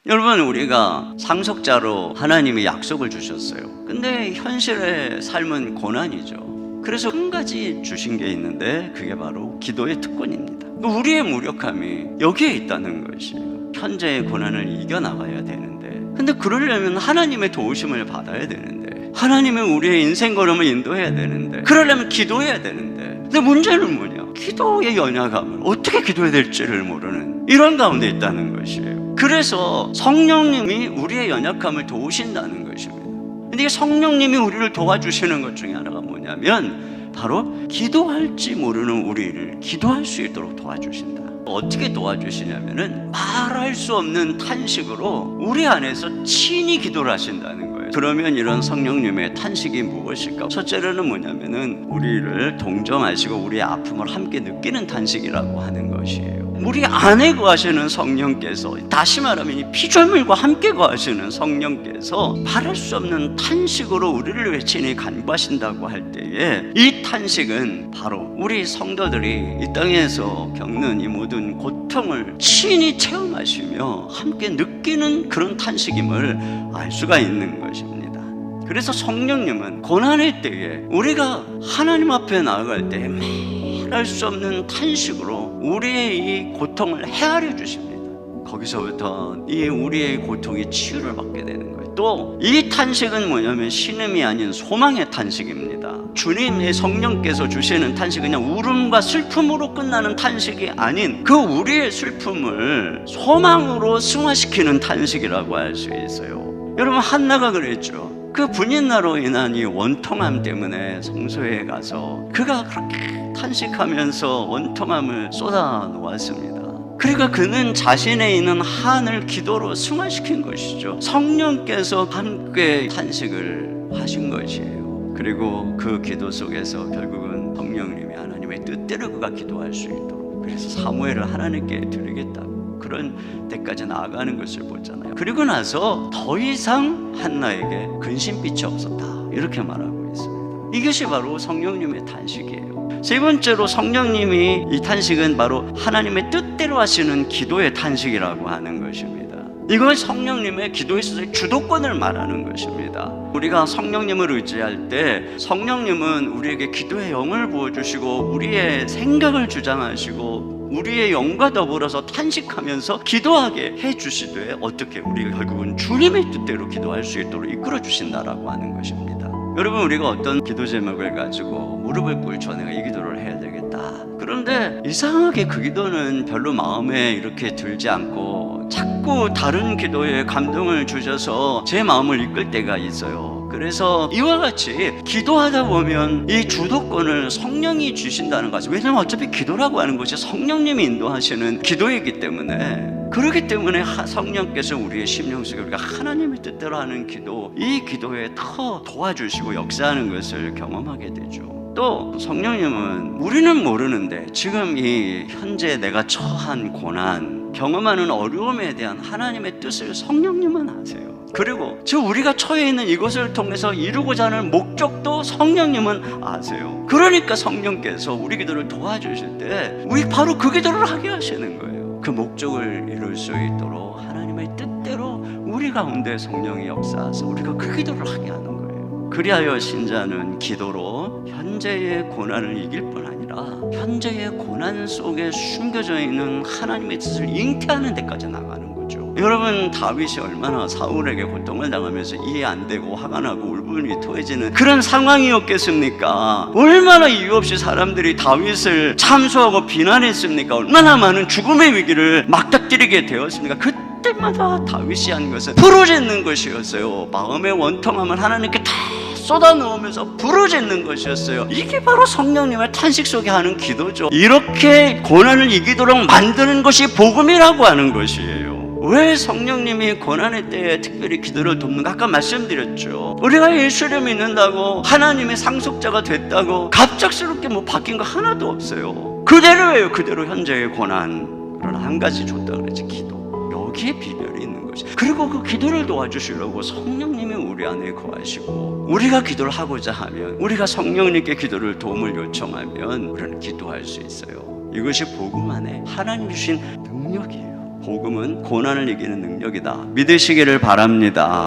여러분, 우리가 상속자로 하나님이 약속을 주셨어요. 근데 현실의 삶은 고난이죠. 그래서 한 가지 주신 게 있는데 그게 바로 기도의 특권입니다. 우리의 무력함이 여기에 있다는 것이에요. 현재의 고난을 이겨나가야 되는데, 근데 그러려면 하나님의 도우심을 받아야 되는데, 하나님은 우리의 인생 걸음을 인도해야 되는데, 그러려면 기도해야 되는데, 근데 문제는 뭐냐? 기도의 연약함을 어떻게 기도해야 될지를 모르는 이런 가운데 있다는 것이에요. 그래서 성령님이 우리의 연약함을 도우신다는 것입니다. 근데 이 성령님이 우리를 도와주시는 것 중에 하나가 뭐냐면 바로 기도할지 모르는 우리를 기도할 수 있도록 도와주신다. 어떻게 도와주시냐면은 말할 수 없는 탄식으로 우리 안에서 친히 기도를 하신다는 거예요. 그러면 이런 성령님의 탄식이 무엇일까? 첫째로는 뭐냐면은 우리를 동정하시고 우리의 아픔을 함께 느끼는 탄식이라고 하는 것이에요. 우리 안에 거하시는 성령께서, 다시 말하면 이 피조물과 함께 거하시는 성령께서 말할 수 없는 탄식으로 우리를 외치니 간구하신다고 할 때에 이 탄식은 바로 우리 성도들이 이 땅에서 겪는 이 모든 고통을 친히 체험하시며 함께 느끼는 그런 탄식임을 알 수가 있는 것입니다. 그래서 성령님은 고난의 때에 우리가 하나님 앞에 나아갈 때에 말할 수 없는 탄식으로 우리의 이 고통을 헤아려 주십니다. 거기서부터 이 우리의 고통이 치유를 받게 되는 거예요. 또 이 탄식은 뭐냐면 신음이 아닌 소망의 탄식입니다. 주님의 성령께서 주시는 탄식은 그냥 울음과 슬픔으로 끝나는 탄식이 아닌 그 우리의 슬픔을 소망으로 승화시키는 탄식이라고 할 수 있어요. 여러분, 한나가 그랬죠. 그 분인나로 인한 이 원통함 때문에 성소에 가서 그가 그렇게 탄식하면서 원통함을 쏟아 놓았습니다. 그러니까 그는 자신에 있는 한을 기도로 승화시킨 것이죠. 성령께서 함께 탄식을 하신 것이에요. 그리고 그 기도 속에서 결국은 성령님이 하나님의 뜻대로 그가 기도할 수 있도록, 그래서 사무엘을 하나님께 드리겠다고 그런 데까지 나아가는 것을 보잖아요. 그리고 나서 더 이상 한나에게 근심빛이 없었다, 이렇게 말하고 있습니다. 이것이 바로 성령님의 탄식이에요. 세 번째로 성령님이 이 탄식은 바로 하나님의 뜻대로 하시는 기도의 탄식이라고 하는 것입니다. 이건 성령님의 기도에 있어서의 주도권을 말하는 것입니다. 우리가 성령님을 의지할 때 성령님은 우리에게 기도의 영을 부어주시고 우리의 생각을 주장하시고 우리의 영과 더불어서 탄식하면서 기도하게 해주시되, 어떻게 우리가 결국은 주님의 뜻대로 기도할 수 있도록 이끌어 주신다라고 하는 것입니다. 여러분, 우리가 어떤 기도 제목을 가지고 무릎을 꿇죠. 내가 이 기도를 해야 되겠다. 그런데 이상하게 그 기도는 별로 마음에 이렇게 들지 않고 자꾸 다른 기도에 감동을 주셔서 제 마음을 이끌 때가 있어요. 그래서 이와 같이 기도하다 보면 이 주도권을 성령이 주신다는 거죠. 왜냐하면 어차피 기도라고 하는 것이 성령님이 인도하시는 기도이기 때문에, 그렇기 때문에 성령께서 우리의 심령 속에 우리가 하나님의 뜻대로 하는 기도, 이 기도에 더 도와주시고 역사하는 것을 경험하게 되죠. 또 성령님은 우리는 모르는데 지금 이 현재 내가 처한 고난, 경험하는 어려움에 대한 하나님의 뜻을 성령님은 아세요. 그리고 지금 우리가 처해 있는 이것을 통해서 이루고자 하는 목적도 성령님은 아세요. 그러니까 성령께서 우리 기도를 도와주실 때 우리 바로 그 기도를 하게 하시는 거예요. 그 목적을 이룰 수 있도록 하나님의 뜻대로 우리 가운데 성령이 역사하셔서 우리가 그 기도를 하게 하는 거예요. 그리하여 신자는 기도로 현재의 고난을 이길 뿐 아니라 현재의 고난 속에 숨겨져 있는 하나님의 뜻을 잉태하는 데까지 나가는 거죠. 여러분, 다윗이 얼마나 사울에게 고통을 당하면서 이해 안 되고 화가 나고 울분이 토해지는 그런 상황이었겠습니까? 얼마나 이유 없이 사람들이 다윗을 참소하고 비난했습니까? 얼마나 많은 죽음의 위기를 맞닥뜨리게 되었습니까? 그때마다 다윗이 한 것은 부르짖는 것이었어요. 마음의 원통함을 하나님께 다 쏟아놓으면서 부르짖는 것이었어요. 이게 바로 성령님의 탄식 속에 하는 기도죠. 이렇게 고난을 이기도록 만드는 것이 복음이라고 하는 것이에요. 왜 성령님이 고난의 때에 특별히 기도를 돕는가? 아까 말씀드렸죠. 우리가 예수를 믿는다고 하나님의 상속자가 됐다고 갑작스럽게 뭐 바뀐 거 하나도 없어요. 그대로예요. 그대로 현재의 고난. 그러나 한 가지 줬다 그랬지, 기도. 여기에 비결이 있는 것이. 그리고 그 기도를 도와주시려고 성령님이 우리 안에 거하시고, 우리가 기도를 하고자 하면, 우리가 성령님께 기도를 도움을 요청하면 우리는 기도할 수 있어요. 이것이 복음 안에 하나님 주신 능력이에요. 복음은 고난을 이기는 능력이다. 믿으시기를 바랍니다.